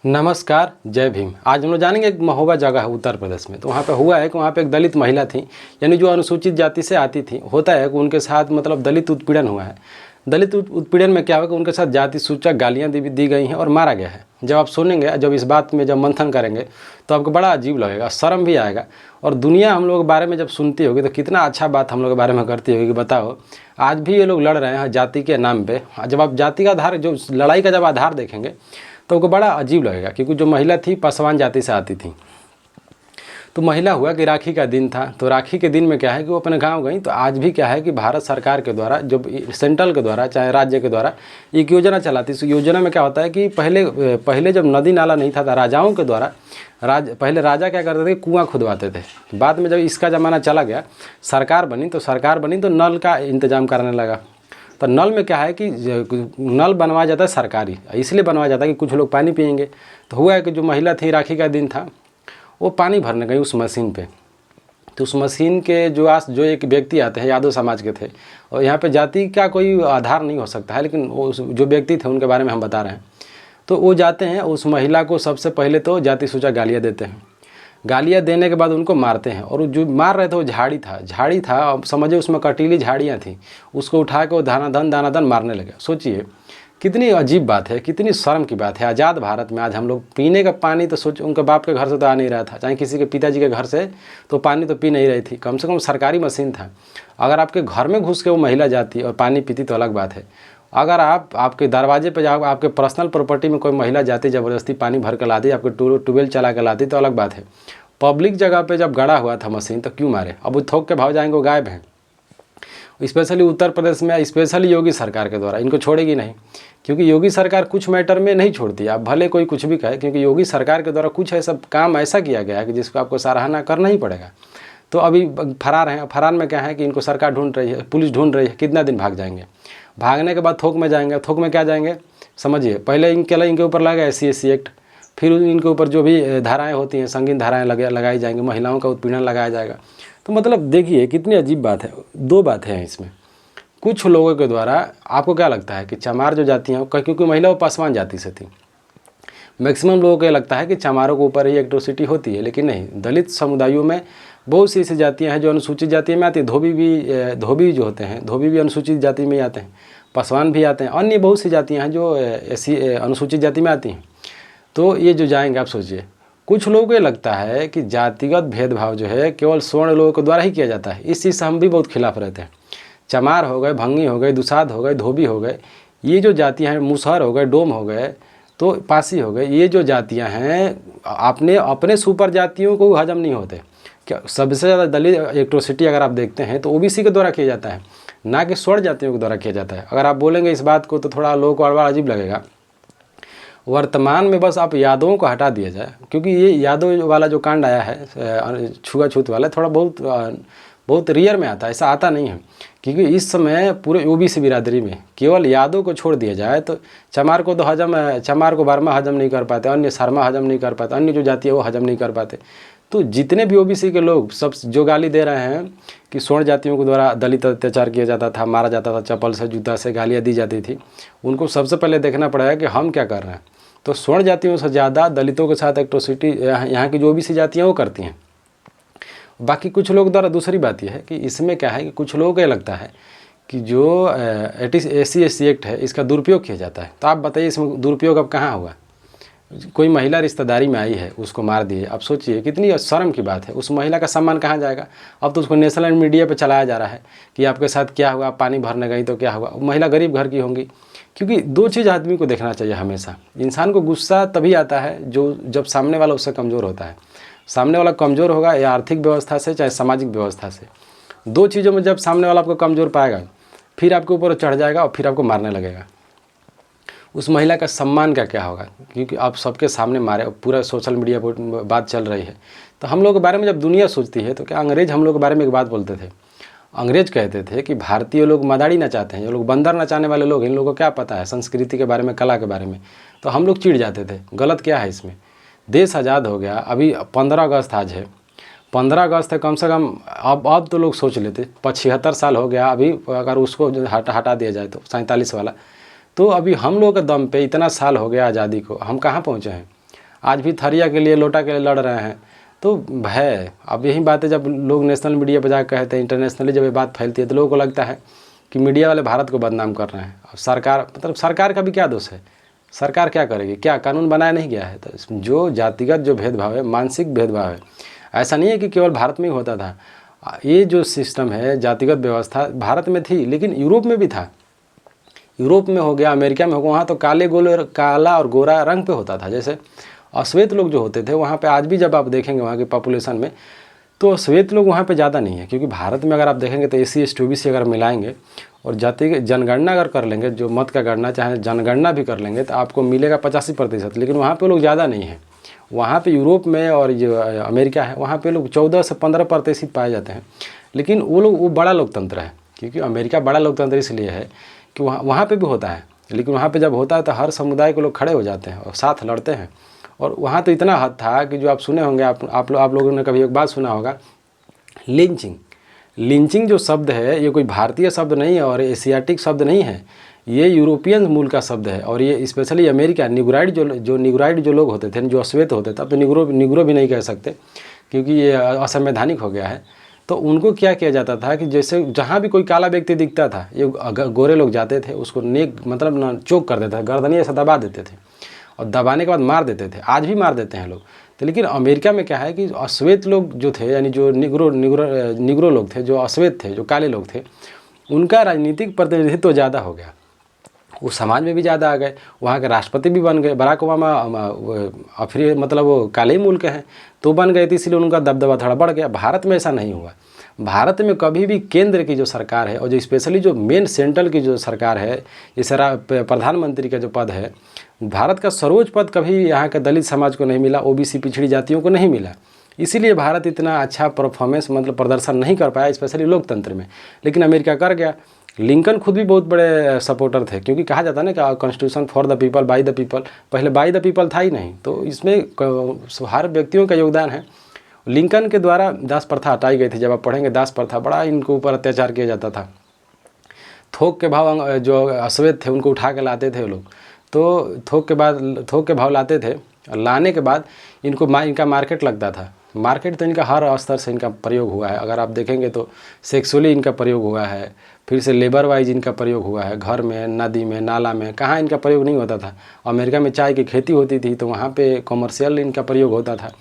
नमस्कार, जय भीम। आज हम लोग जानेंगे एक महोबा जगह है उत्तर प्रदेश में। तो वहाँ पे हुआ है कि वहाँ पे एक दलित महिला थी, यानी जो अनुसूचित जाति से आती थी। होता है कि उनके साथ मतलब दलित उत्पीड़न हुआ है। दलित उत्पीड़न में क्या हुआ कि उनके साथ जाति सूचक गालियाँ दी गई हैं और मारा गया है। जब आप सुनेंगे, जब इस बात में जब मंथन करेंगे तो आपको बड़ा अजीब लगेगा, शर्म भी आएगा। और दुनिया हम लोग के बारे में जब सुनती होगी तो कितना अच्छा बात हम लोग के बारे में करती होगी कि बताओ, आज भी ये लोग लड़ रहे हैं जाति के नाम पे। जब आप जाति का आधार, जो लड़ाई का जब आधार देखेंगे तो उनको बड़ा अजीब लगेगा, क्योंकि जो महिला थी पासवान जाति से आती थी। तो महिला हुआ कि राखी का दिन था, तो राखी के दिन में क्या है कि वो अपने गांव गई। तो आज भी क्या है कि भारत सरकार के द्वारा, जो सेंट्रल के द्वारा चाहे राज्य के द्वारा एक योजना चलाती। इस योजना में क्या होता है कि पहले जब नदी नाला नहीं था, राजाओं के द्वारा पहले राजा क्या करते थे, कुआं खुदवाते थे। बाद में जब इसका ज़माना चला गया, सरकार बनी तो नल का इंतजाम करने लगा। तो नल में क्या है कि नल बनवाया जाता है सरकारी, इसलिए बनवाया जाता है कि कुछ लोग पानी पिएंगे। तो हुआ है कि जो महिला थी, राखी का दिन था, वो पानी भरने गई उस मशीन पे। तो उस मशीन के जो एक व्यक्ति आते हैं, यादव समाज के थे, और यहाँ पे जाति का कोई आधार नहीं हो सकता है, लेकिन वो जो व्यक्ति थे उनके बारे में हम बता रहे हैं। तो वो जाते हैं, उस महिला को सबसे पहले तो जाति सूचक गालियाँ देते हैं। गालियाँ देने के बाद उनको मारते हैं, और जो मार रहे थे वो झाड़ी था। अब समझिए उसमें कटीली झाड़ियाँ थी, उसको उठा के वो दानादन मारने लगे। सोचिए कितनी अजीब बात है, कितनी शर्म की बात है। आज़ाद भारत में आज हम लोग पीने का पानी तो उनके बाप के घर से तो आ नहीं रहा था, चाहे किसी के पिताजी के घर से तो पानी तो पी नहीं रही थी। कम से कम सरकारी मशीन था। अगर आपके घर में घुस के वो महिला जाती और पानी पीती तो अलग बात है। अगर आपके दरवाजे पे जाओ, आपके पर्सनल प्रॉपर्टी में कोई महिला जाती, ज़बरदस्ती पानी भर कर लाती, आपके ट्यूबवेल चला कर लाती तो अलग बात है। पब्लिक जगह पे जब गड़ा हुआ था मशीन तो क्यों मारे? अब वो थोक के भाव जाएंगे, वो गायब हैं। स्पेशली उत्तर प्रदेश में, स्पेशली योगी सरकार के द्वारा इनको छोड़ेगी नहीं, क्योंकि योगी सरकार कुछ मैटर में नहीं छोड़ती। आप भले कोई कुछ भी कहे, क्योंकि योगी सरकार के द्वारा कुछ ऐसा काम ऐसा किया गया है कि जिसको आपको सराहना करना ही पड़ेगा। तो अभी फरार हैं। फरार में क्या है कि इनको सरकार ढूंढ रही है, पुलिस ढूंढ रही है। कितना दिन भाग जाएंगे? भागने के बाद थोक में जाएंगे। थोक में क्या जाएंगे समझिए, पहले इनके ऊपर लगा SC एक्ट, फिर इनके ऊपर जो भी धाराएँ होती हैं, संगीन धाराएँ लगाई जाएंगी, महिलाओं का उत्पीड़न लगाया जाएगा। तो मतलब देखिए कितनी अजीब बात है। दो बातें हैं इसमें। कुछ लोगों के द्वारा, आपको क्या लगता है कि चमार जो जाति हैं, क्योंकि महिला वो पासवान जाति से थी, मैक्सिमम लोगों को लगता है कि चमारों के ऊपर ही एट्रोसिटी होती है, लेकिन नहीं। दलित समुदायों में बहुत सी ऐसी जातियाँ हैं जो अनुसूचित जाति में आती है। धोबी जो होते हैं, धोबी भी अनुसूचित जाति में ही आते हैं, पासवान भी आते हैं, अन्य बहुत सी जातियाँ हैं जो ऐसी अनुसूचित जाति में आती हैं। तो ये जो जाएंगे, आप सोचिए, कुछ लोगों को लगता है कि जातिगत भेदभाव जो है केवल स्वर्ण लोगों के द्वारा ही किया जाता है। इस चीज़ से हम भी बहुत खिलाफ रहते हैं। चमार हो गए, भंगी हो गए, दुसाध हो गए, धोबी हो गए, ये जो जातियाँ हैं, मुसहर हो गए, डोम हो गए, तो पासी हो गए, ये जो जातियाँ हैं अपने सुपर जातियों को हजम नहीं होते। क्या सबसे ज़्यादा दलित एट्रोसिटी अगर आप देखते हैं तो OBC के द्वारा किया जाता है, ना कि स्वर्ण जातियों के द्वारा किया जाता है। अगर आप बोलेंगे इस बात को तो थोड़ा लोगों को बड़ा अजीब लगेगा। वर्तमान में बस आप यादवों को हटा दिया जाए, क्योंकि ये यादव वाला जो कांड आया है, छुआछूत वाला, थोड़ा बहुत रियर में आता है, ऐसा आता नहीं है। क्योंकि इस समय पूरे OBC बिरादरी में केवल यादव को छोड़ दिया जाए तो चमार को वर्मा हजम नहीं कर पाते, अन्य शर्मा हजम नहीं कर पाते, अन्य जो जाति है वो हजम नहीं कर पाते। तो जितने भी OBC के लोग सब जो गाली दे रहे हैं कि स्वर्ण जातियों के द्वारा दलित अत्याचार किया जाता था, मारा जाता था, चप्पल से जूता से गालियाँ दी जाती थी, उनको सबसे पहले देखना पड़ेगा कि हम क्या कर रहे हैं। तो स्वर्ण जातियों से ज़्यादा दलितों के साथ एट्रोसिटी यहाँ की जो OBC जातियाँ वो करती हैं। बाकी कुछ लोग द्वारा दूसरी बात यह है कि इसमें क्या है कि कुछ लोगों को ये लगता है कि जो SC एक्ट है इसका दुरुपयोग किया जाता है। तो आप बताइए इसमें दुरुपयोग अब कहाँ हुआ? कोई महिला रिश्तेदारी में आई है, उसको मार दिए। अब सोचिए कितनी शर्म की बात है। उस महिला का सम्मान कहाँ जाएगा? अब तो उसको नेशनल मीडिया पे चलाया जा रहा है कि आपके साथ क्या हुआ, पानी भरने गई तो क्या हुआ। महिला गरीब घर की होंगी। क्योंकि दो चीज़ आदमी को देखना चाहिए हमेशा। इंसान को गुस्सा तभी आता है जब सामने वाला उससे कमज़ोर होता है। सामने वाला कमज़ोर होगा या आर्थिक व्यवस्था से चाहे सामाजिक व्यवस्था से, दो चीज़ों में जब सामने वाला आपको कमज़ोर पाएगा फिर आपके ऊपर चढ़ जाएगा और फिर आपको मारने लगेगा। उस महिला का सम्मान का क्या होगा? क्योंकि आप सबके सामने मारे, पूरा सोशल मीडिया पर बात चल रही है। तो हम लोग के बारे में जब दुनिया सोचती है तो क्या अंग्रेज़ हम लोग के बारे में एक बात बोलते थे। अंग्रेज कहते थे कि भारतीय लोग मदारी नचाते हैं, ये लोग बंदर नचाने वाले लोग, इन लोगों को क्या पता है संस्कृति के बारे में, कला के बारे में। तो हम लोग चिढ़ जाते थे। गलत क्या है इसमें? देश आज़ाद हो गया, अभी 15 अगस्त आज है, 15 अगस्त है, कम से कम अब तो लोग सोच लेते 75 साल हो गया। अभी अगर उसको हटा दिया जाए तो 47 वाला, तो अभी हम लोग के दम पे इतना साल हो गया आज़ादी को, हम कहाँ पहुँचे हैं? आज भी थरिया के लिए, लोटा के लिए लड़ रहे हैं। तो है, अब यही बात है, जब लोग नेशनल मीडिया पर जाकर कहते हैं, इंटरनेशनली जब ये बात फैलती है तो लोगों को लगता है कि मीडिया वाले भारत को बदनाम कर रहे हैं। अब सरकार, मतलब सरकार का भी क्या दोष है, सरकार क्या करेगी, क्या कानून बनाया नहीं गया है? तो जो जातिगत जो भेदभाव है, मानसिक भेदभाव है, ऐसा नहीं है कि केवल भारत में ही होता था। ये जो सिस्टम है, जातिगत व्यवस्था भारत में थी, लेकिन यूरोप में भी था। यूरोप में हो गया, अमेरिका में हो गया, वहाँ तो काला और गोरा रंग पे होता था। जैसे अश्वेत लोग जो होते थे वहाँ पे, आज भी जब आप देखेंगे वहाँ की पॉपुलेशन में, तो श्वेत लोग वहाँ पे ज़्यादा नहीं है। क्योंकि भारत में अगर आप देखेंगे तो SC ST OBC अगर मिलाएंगे और जाति जनगणना अगर कर लेंगे, जो मत का गणना चाहे जनगणना भी कर लेंगे, तो आपको मिलेगा 85%। लेकिन वहाँ पे लोग ज़्यादा नहीं है। वहाँ पे यूरोप में और जो अमेरिका है, वहाँ पे लोग 14 से 15% पाए जाते हैं। लेकिन वो बड़ा लोकतंत्र है। क्योंकि अमेरिका बड़ा लोकतंत्र इसलिए है कि वहाँ पे भी होता है, लेकिन वहाँ पे जब होता है तो हर समुदाय के लोग खड़े हो जाते हैं और साथ लड़ते हैं। और वहाँ तो इतना हद था कि जो आप सुने होंगे, आप लोगों ने कभी एक बात सुना होगा, लिंचिंग जो शब्द है, ये कोई भारतीय शब्द नहीं है और एशियाटिक शब्द नहीं है, ये यूरोपियन मूल का शब्द है। और ये स्पेशली अमेरिका, निग्राइड जो लोग होते थे, जो अश्वेत होते थे, अब तो निग्रो भी नहीं कह सकते क्योंकि ये असंवैधानिक हो गया है। तो उनको क्या किया जाता था कि जैसे जहाँ भी कोई काला व्यक्ति दिखता था, ये गोरे लोग जाते थे, उसको मतलब ना चोक कर देते थे, गर्दनी ऐसा दबा देते थे और दबाने के बाद मार देते थे। आज भी मार देते हैं लोग। तो लेकिन अमेरिका में क्या है कि अश्वेत लोग जो थे, यानी जो निग्रो लोग थे, जो अश्वेत थे, जो काले लोग थे, उनका राजनीतिक प्रतिनिधित्व ज़्यादा हो गया। वो समाज में भी ज़्यादा आ गए, वहाँ के राष्ट्रपति भी बन गए। बराक ओबामा मतलब वो काले ही मूल के हैं तो बन गए, तो इसलिए उनका दबदबा थोड़ा बढ़ गया। भारत में ऐसा नहीं हुआ। भारत में कभी भी केंद्र की जो सरकार है और जो स्पेशली जो मेन सेंट्रल की जो सरकार है, जैसे प्रधानमंत्री का जो पद है, भारत का सर्वोच्च पद कभी यहाँ के दलित समाज को नहीं मिला, OBC पिछड़ी जातियों को नहीं मिला। इसीलिए भारत इतना अच्छा परफॉर्मेंस, मतलब प्रदर्शन नहीं कर पाया, स्पेशली लोकतंत्र में। लेकिन अमेरिका कर गया। लिंकन खुद भी बहुत बड़े सपोर्टर थे, क्योंकि कहा जाता है ना कि constitution for the people by the people. पहले बाय द पीपल था ही नहीं, तो इसमें हर व्यक्तियों का योगदान है। लिंकन के द्वारा दास प्रथा हटाई गई थी। जब आप पढ़ेंगे दास प्रथा, बड़ा इनके ऊपर अत्याचार किया जाता था। थोक के भाव, जो अश्वेत थे उनको उठा के लाते थे लोग, तो थोक के भाव लाते थे। लाने के बाद इनका मार्केट लगता था। मार्केट तो इनका हर स्तर से इनका प्रयोग हुआ है। अगर आप देखेंगे तो सेक्सुअली इनका प्रयोग हुआ है, फिर से लेबर वाइज इनका प्रयोग हुआ है, घर में, नदी में, नाला में, कहाँ इनका प्रयोग नहीं होता था। अमेरिका में चाय की खेती होती थी तो वहाँ पे कॉमर्शियल इनका प्रयोग होता था।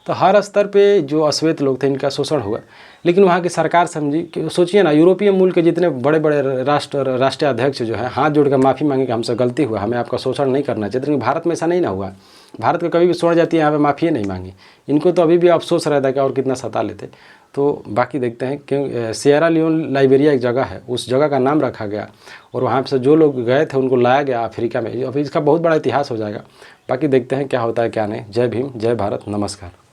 तो हर स्तर पे जो अश्वेत लोग थे इनका शोषण हुआ। लेकिन वहाँ की सरकार समझी कि, सोचिए ना, यूरोपीय मूल के जितने बड़े बड़े राष्ट्रीय अध्यक्ष जो है हाथ जोड़कर माफ़ी मांगे कि हमसे गलती हुआ, हमें आपका शोषण नहीं करना चाहिए। लेकिन भारत में ऐसा नहीं ना हुआ। भारत में कभी भी स्वर्ण जाति यहाँ पे माफ़ी नहीं मांगी। इनको तो अभी भी अफसोस रहता है कि और कितना सता लेते। तो बाकी देखते हैं क्यों सिएरा लियोन लाइबेरिया एक जगह है, उस जगह का नाम रखा गया और वहाँ से जो लोग गए थे उनको लाया गया अफ्रीका में। अभी इसका बहुत बड़ा इतिहास हो जाएगा। बाकी देखते हैं क्या होता है क्या नहीं। जय भीम, जय भारत, नमस्कार।